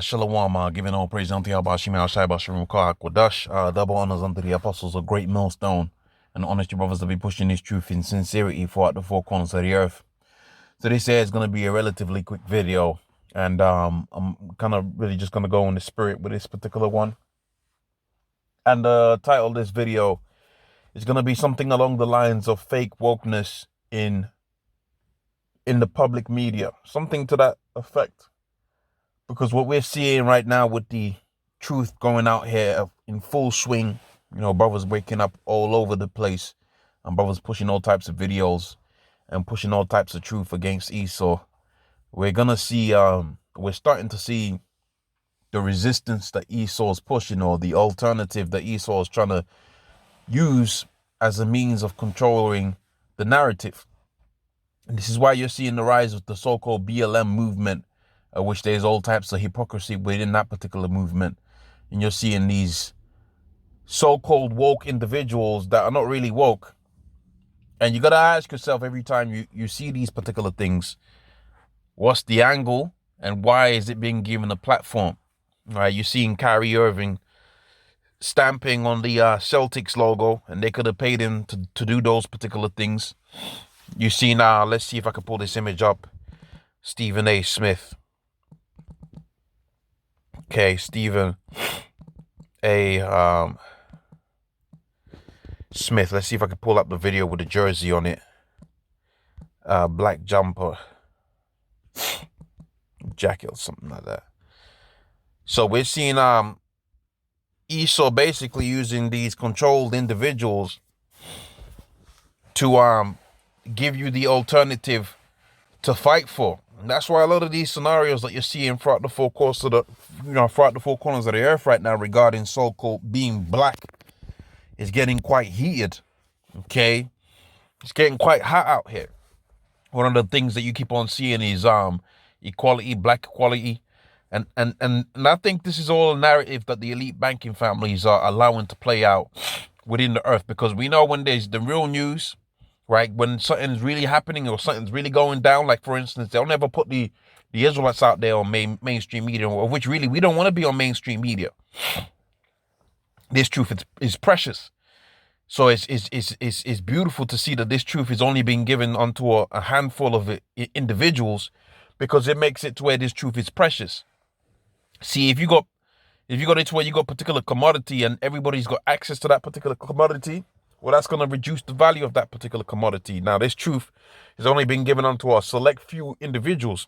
Shalom, giving all praise unto Yahweh Shema Shai Basharim Kwadash, double honors unto the apostles of great millstone, and honest you brothers to be pushing this truth in sincerity throughout the four corners of the earth. So this here is going to be a relatively quick video, and I'm kind of really just going to go in the spirit with this particular one. And the title of this video is going to be something along the lines of fake wokeness in the public media, something to that effect. Because what we're seeing right now with the truth going out here in full swing, brothers waking up all over the place and brothers pushing all types of videos and pushing all types of truth against Esau. We're going to see, we're starting to see the resistance that Esau is pushing, or the alternative that Esau is trying to use as a means of controlling the narrative. And this is why you're seeing the rise of the so-called BLM movement, which there's all types of hypocrisy within that particular movement. And you're seeing these so-called woke individuals that are not really woke. And you got to ask yourself every time you see these particular things, what's the angle and why is it being given a platform? Right? You're seeing Kyrie Irving stamping on the Celtics logo, and they could have paid him to do those particular things. You see now, let's see if I can pull this image up. Stephen A. Smith. Okay, Stephen A. Smith. Let's see if I can pull up the video with the jersey on it. Black jumper, jacket or something like that. So we're seeing Esau basically using these controlled individuals to give you the alternative to fight for. And that's why a lot of these scenarios that you're seeing throughout the four corners of the earth right now regarding so-called being black is getting quite heated. Okay, it's getting quite hot out here. One of the things that you keep on seeing is equality, black equality, and I think this is all a narrative that the elite banking families are allowing to play out within the earth, because we know when there's the real news, right, when something's really happening or something's really going down, like for instance, they'll never put the Israelites out there on mainstream media, of which really we don't want to be on mainstream media. This truth is precious. So it's beautiful to see that this truth is only being given unto a handful of individuals, because it makes it to where this truth is precious. See, if you got it to where you got particular commodity and everybody's got access to that particular commodity, well, that's going to reduce the value of that particular commodity. Now, this truth is only being given unto a select few individuals,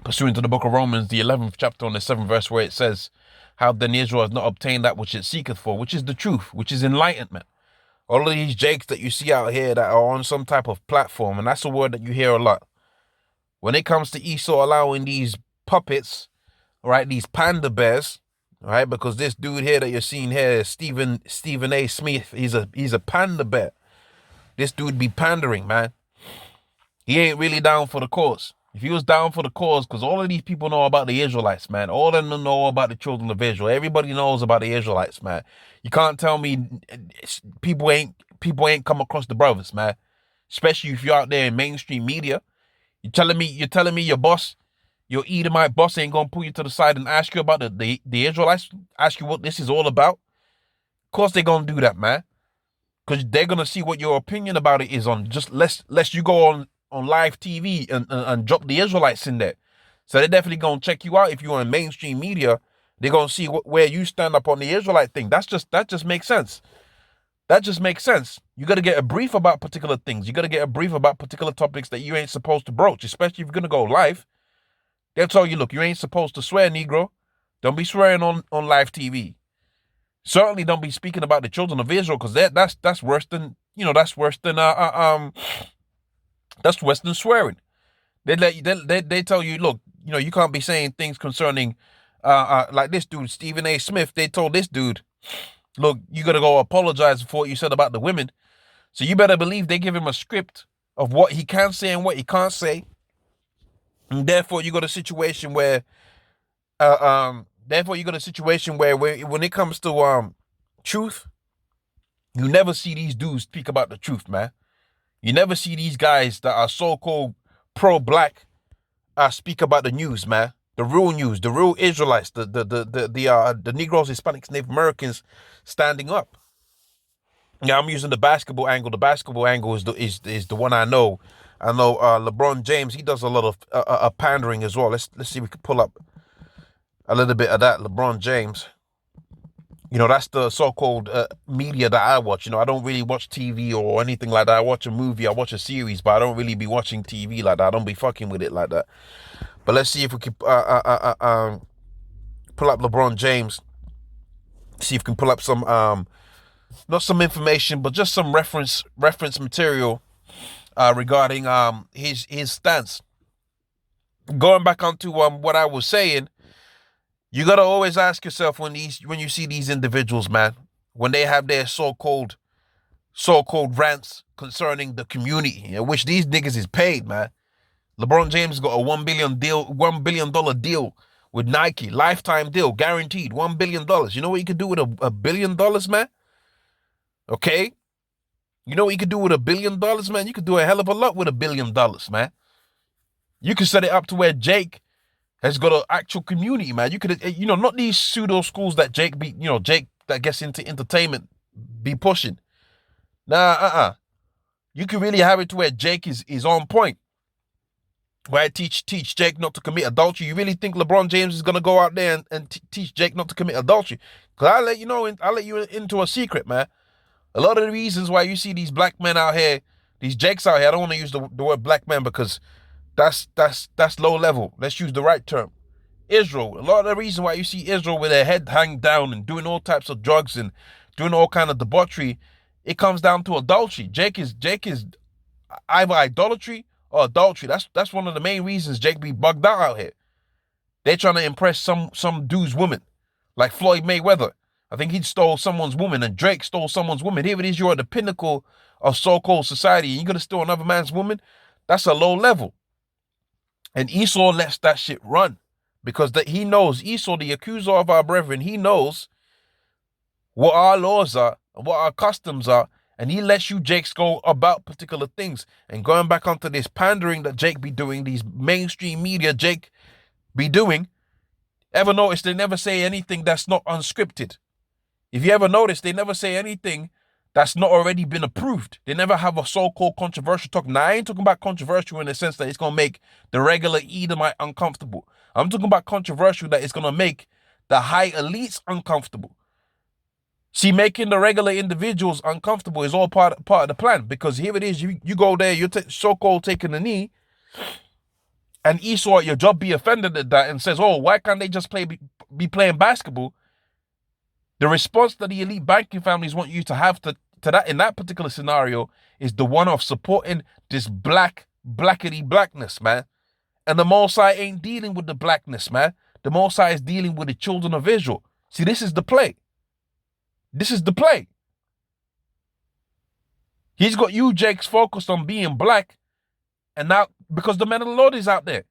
pursuant to the book of Romans, the 11th chapter on the 7th verse, where it says, how then Israel has not obtained that which it seeketh for, which is the truth, which is enlightenment. All of these jakes that you see out here that are on some type of platform, and that's a word that you hear a lot. When it comes to Esau allowing these puppets, right, these panda bears, right, because this dude here that you're seeing here, Stephen A. Smith, he's a panda bear. This dude be pandering, man. He ain't really down for the cause. If he was down for the cause, because all of these people know about the Israelites, man. All of them know about the children of Israel. Everybody knows about the Israelites, man. You can't tell me people ain't come across the brothers, man. Especially if you're out there in mainstream media. You're telling me your boss, your Edomite boss, ain't gonna pull you to the side and ask you about the Israelites, ask you what this is all about? Of course they're gonna do that, man. Because they're gonna see what your opinion about it is on. Just lest you go on live TV and drop the Israelites in there. So they're definitely gonna check you out if you're in mainstream media. They're gonna see where you stand up on the Israelite thing. That just makes sense. That just makes sense. You got to get a brief about particular things. You got to get a brief about particular topics that you ain't supposed to broach, especially if you're going to go live. They'll tell you, look, you ain't supposed to swear, Negro. Don't be swearing on live TV. Certainly don't be speaking about the children of Israel, because that's worse than, that's worse than swearing. They tell you, look, you can't be saying things concerning, like this dude, Stephen A. Smith. They told this dude, look, you got to go apologize for what you said about the women. So you better believe they give him a script of what he can say and what he can't say. And therefore, you got a situation where, when it comes to truth, you never see these dudes speak about the truth, man. You never see these guys that are so-called pro-black speak about the news, man. The real news, the real Israelites, the Negroes, Hispanics, Native Americans standing up. Yeah, I'm using the basketball angle. The basketball angle is the one I know. I know LeBron James. He does a lot of pandering as well. Let's see if we can pull up a little bit of that. LeBron James. You know, that's the so-called media that I watch. You know, I don't really watch TV or anything like that. I watch a movie, I watch a series, but I don't really be watching TV like that. I don't be fucking with it like that. But let's see if we can pull up LeBron James. See if we can pull up some not some information, but just some reference material regarding his stance. Going back onto what I was saying, you gotta always ask yourself when you see these individuals, man, when they have their so-called rants concerning the community, which these niggas is paid, man. LeBron James got a $1 billion deal with Nike, lifetime deal, guaranteed $1 billion. You know what you could do with a $1 billion, man? Okay? You know what you could do with $1 billion, man? You could do a hell of a lot with $1 billion, man. You could set it up to where Jake has got an actual community, man. You could, not these pseudo schools that Jake that gets into entertainment be pushing. Nah, You can really have it to where Jake is on point. Where I teach Jake not to commit adultery. You really think LeBron James is gonna go out there and teach Jake not to commit adultery? Cause I'll let you into a secret, man. A lot of the reasons why you see these black men out here, these Jakes out here, I don't want to use the word black men because that's low level. Let's use the right term. Israel. A lot of the reason why you see Israel with their head hanging down and doing all types of drugs and doing all kind of debauchery, it comes down to adultery. Jake is either idolatry or adultery. That's one of the main reasons Jake be bugged out here. They're trying to impress some dude's woman, like Floyd Mayweather. I think he stole someone's woman, and Drake stole someone's woman. Here it is, you're at the pinnacle of so-called society, and you're gonna steal another man's woman. That's a low level. And Esau lets that shit run because he knows, Esau, the accuser of our brethren, he knows what our laws are and what our customs are, and he lets you Jakes go about particular things. And going back onto this pandering that Jake be doing, these mainstream media Jake be doing, ever notice they never say anything that's not unscripted? If you ever notice, they never say anything that's not already been approved. They never have a so-called controversial talk. Now, I ain't talking about controversial in the sense that it's going to make the regular Edomite uncomfortable. I'm talking about controversial that it's going to make the high elites uncomfortable. See, making the regular individuals uncomfortable is all part of the plan, because here it is, you go there, you're so-called taking a knee, and Esau at your job be offended at that and says, oh, why can't they just be playing basketball? The response that the elite banking families want you to have to that in that particular scenario is the one of supporting this blackety blackness, man. And the Mosai ain't dealing with the blackness, man. The Mosai is dealing with the children of Israel. See, this is the play. This is the play. He's got you, Jakes, focused on being black, and now because the men of the Lord is out there.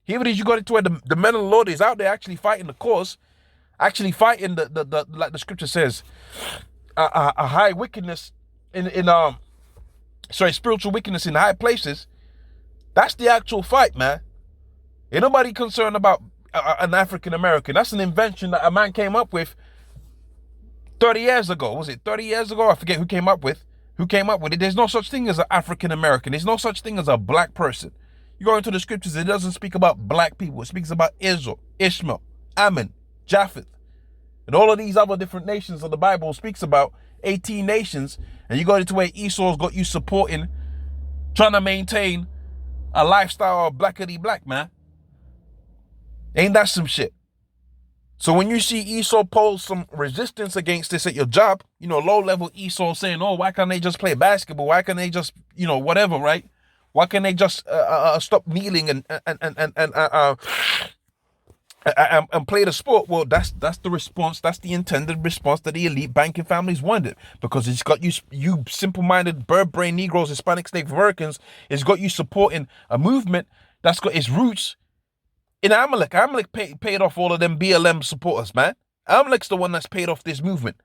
Here it is, you got it to where the men of the Lord is out there actually fighting the cause. Actually fighting the like the scripture says, a high wickedness spiritual wickedness in high places. That's the actual fight, man. Ain't nobody concerned about an African American. That's an invention that a man came up with 30 years ago. Was it 30 years ago? I forget who came up with it. There's no such thing as an African American. There's no such thing as a black person. You go into the scriptures, it doesn't speak about black people. It speaks about Israel, Ishmael, Ammon, Japheth, and all of these other different nations of the Bible speaks about 18 nations, and you go into where Esau's got you supporting, trying to maintain a lifestyle of blackity black, man. Ain't that some shit? So when you see Esau pose some resistance against this at your job, low-level Esau saying, oh, why can't they just play basketball? Why can't they just, whatever, right? Why can't they just stop kneeling and play the sport? Well, that's the response. That's the intended response that the elite banking families wanted, because it's got you simple-minded, bird-brain Negroes, Hispanics, Native Americans. It's got you supporting a movement that's got its roots in Amalek. Amalek paid off all of them BLM supporters, man. Amalek's the one that's paid off this movement.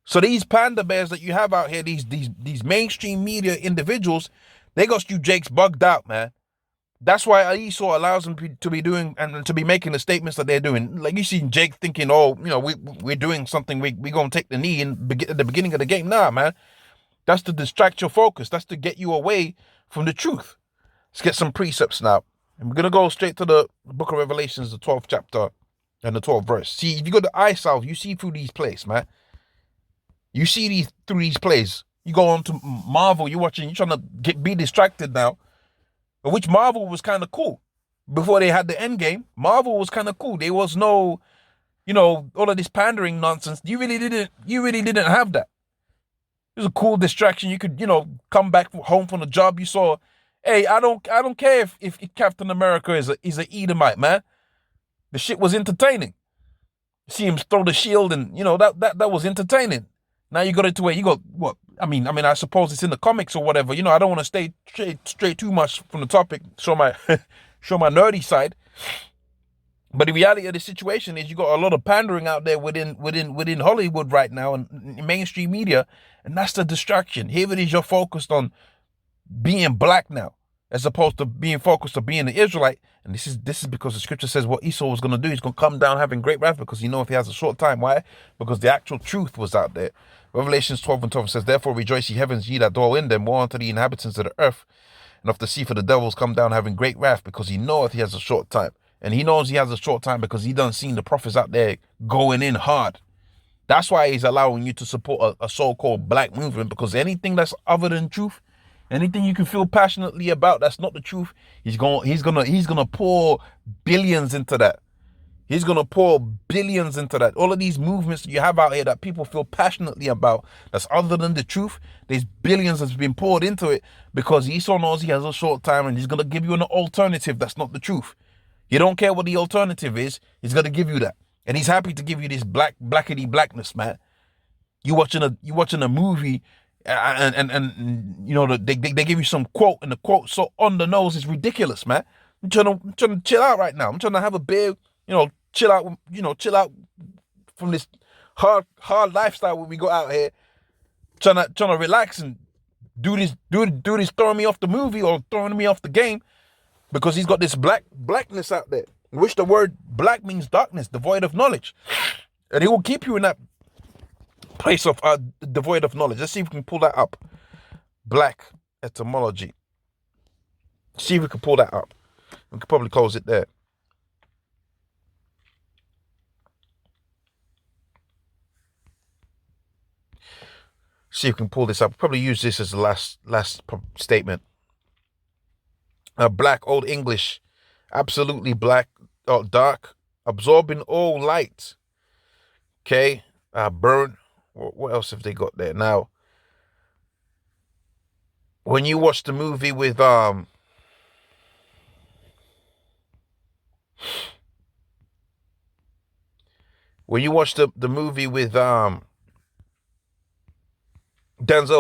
So these panda bears that you have out here, these mainstream media individuals, they got you Jakes bugged out, man. That's why Esau allows them to be doing and to be making the statements that they're doing. Like you see Jake thinking, oh, we're doing something. We're going to take the knee at the beginning of the game. Nah, man. That's to distract your focus. That's to get you away from the truth. Let's get some precepts now. And we're going to go straight to the book of Revelations, the 12th chapter and the 12th verse. See, if you got the eye salve, you see through these plays, man. You see through these plays. You go on to Marvel, you're trying to be distracted now. Which Marvel was kind of cool. Before they had the end game, Marvel was kind of cool. There was no, all of this pandering nonsense. You really didn't have that. It was a cool distraction. You could, come back home from the job. You saw, hey, I don't care if Captain America is a Edomite, man. The shit was entertaining. See him throw the shield, and that was entertaining. Now you got it to where you got what? I mean, I suppose it's in the comics or whatever. I don't want to stay straight too much from the topic. Show my nerdy side. But the reality of the situation is you got a lot of pandering out there within Hollywood right now and mainstream media, and that's the distraction. Here it is, you're focused on being black now, as opposed to being focused on being an Israelite. And this is because the scripture says what Esau was going to do. He's going to come down having great wrath because if he has a short time. Why? Because the actual truth was out there. Revelations 12:12 says, therefore rejoice ye heavens, ye that dwell in them, woe unto the inhabitants of the earth and of the sea, for the devils come down having great wrath, because he knoweth he has a short time. And he knows he has a short time because he done seen the prophets out there going in hard. That's why he's allowing you to support a so-called black movement, because anything that's other than truth, anything you can feel passionately about that's not the truth, he's gonna pour billions into that. He's gonna pour billions into that. All of these movements that you have out here that people feel passionately about, that's other than the truth, there's billions that's been poured into it because Esau knows he has a short time, and he's gonna give you an alternative that's not the truth. You don't care what the alternative is, he's gonna give you that. And he's happy to give you this blackety blackness, man. You watching a movie and they give you some quote, and the quote so on the nose is ridiculous, man. I'm trying to chill out right now. I'm trying to have a beer, chill out from this hard lifestyle when we go out here, trying to relax and do this throwing me off the movie or throwing me off the game, because he's got this blackness out there, which the word black means darkness, devoid of knowledge, and he will keep you in that place of devoid of knowledge. Let's see if we can pull that up. Black etymology. See if we can pull that up. We could probably close it there. See if we can pull this up. Probably use this as the last statement. Black, Old English, absolutely black, dark, absorbing all light. Okay, burn. What else have they got there? Now, when you watch the movie with Denzel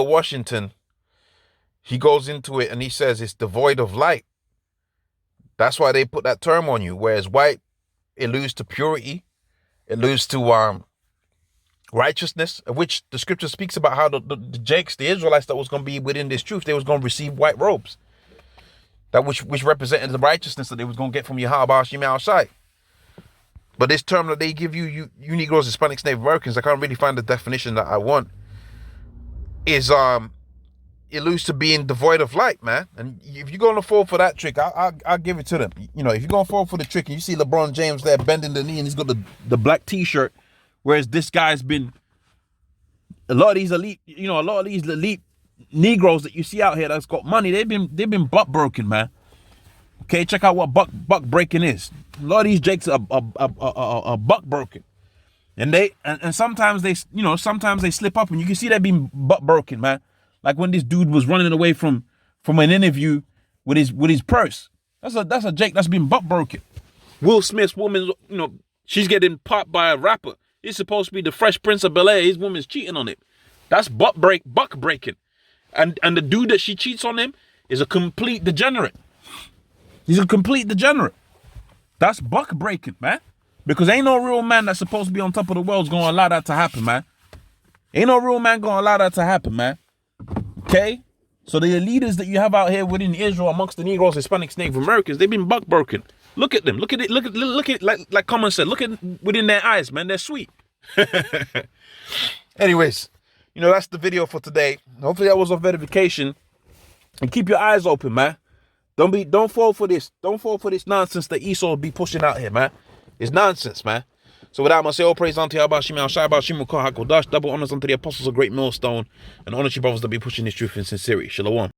Washington, he goes into it and he says it's devoid of light. That's why they put that term on you. Whereas white, it alludes to purity, it alludes to righteousness, which the scripture speaks about how the Jakes, the Israelites that was going to be within this truth, they was going to receive white robes, that which represented the righteousness that they was going to get from Yahweh Shema outside. But this term that they give you Negroes, Hispanics, Native Americans, I can't really find the definition that I want, is it alludes to being devoid of light, man. And if you're going to fall for that trick, I'll give it to them. If you're going to fall for the trick and you see LeBron James there bending the knee and he's got the black t-shirt, whereas this guy's been, a lot of these elite Negroes that you see out here that's got money, they've been buck broken, man. Okay, check out what buck breaking is. A lot of these jakes are buck broken. And sometimes they slip up, and you can see they've been buck broken, man. Like when this dude was running away from an interview with his purse. That's a Jake that's been butt broken. Will Smith's woman, she's getting popped by a rapper. He's supposed to be the Fresh Prince of Bel-Air. His woman's cheating on him. That's buck breaking. And the dude that she cheats on him is a complete degenerate. He's a complete degenerate. That's buck breaking, man. Because ain't no real man that's supposed to be on top of the world is going to allow that to happen, man. Ain't no real man going to allow that to happen, man. Okay? So the leaders that you have out here within Israel, amongst the Negroes, Hispanics, Native Americans, they've been buck broken. Look at them. Look at it. Look at it. Like Common said. Look at within their eyes, man. They're sweet. Anyways, you know, that's the video for today. Hopefully that was a verification. And keep your eyes open, man. Don't fall for this. Don't fall for this nonsense that Esau will be pushing out here, man. It's nonsense, man. So with that, I'm going to say all praise unto Yahweh Shimei Shai Shimon Kohakodash, double honors unto the apostles of great millstone, and honor to brothers that be pushing this truth in sincerity. Shalom.